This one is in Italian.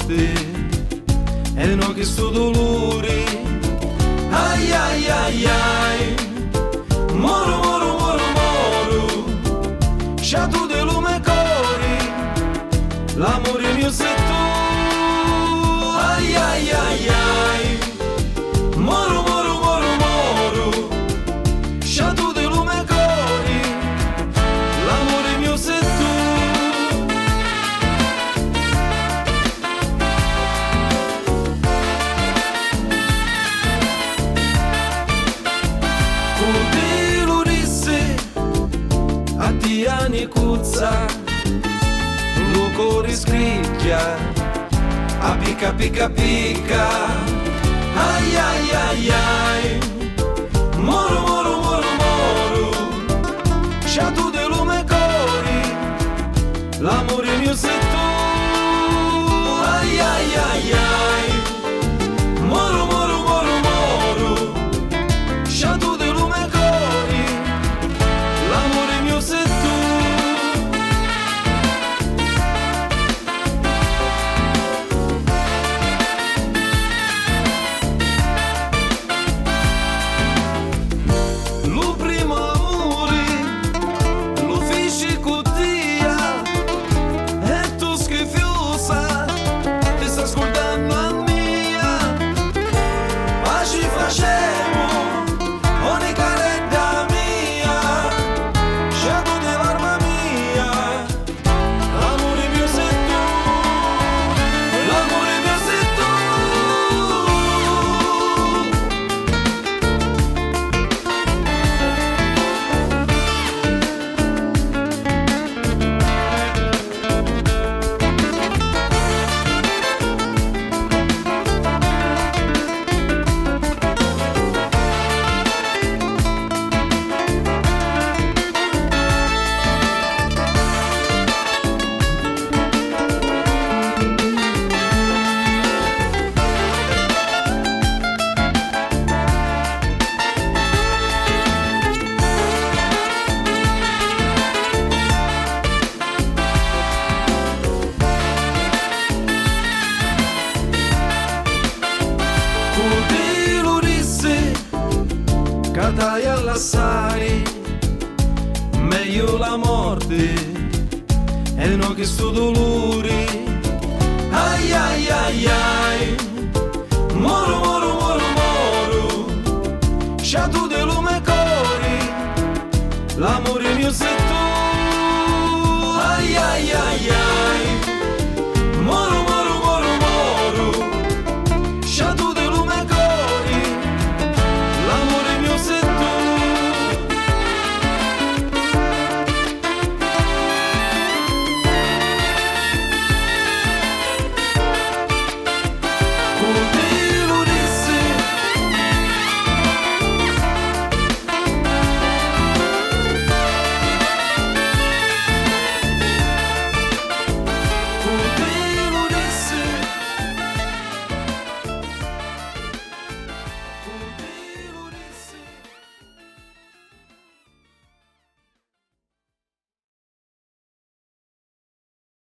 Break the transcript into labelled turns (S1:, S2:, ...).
S1: morte e non che sto dolore. Ai ai ai ai, moro moro moro moro, sciato de lume cori, l'amore mio sei tu. Ai ai ai ai, moro moro moro moro, sciato de lume cori, l'amore mio sei tu. Anni cuzza, lo cuore scricchia, a picca picca picca. Ai ai ai ai, moro moro moro moro, sciato de lume cori, l'amore mio sei tu. Ai ai ai ai, moro moro moro moro, sciato de lume cori, l'amore mio sei tu. Catai all'assari, meglio la morte e non che sto dolore.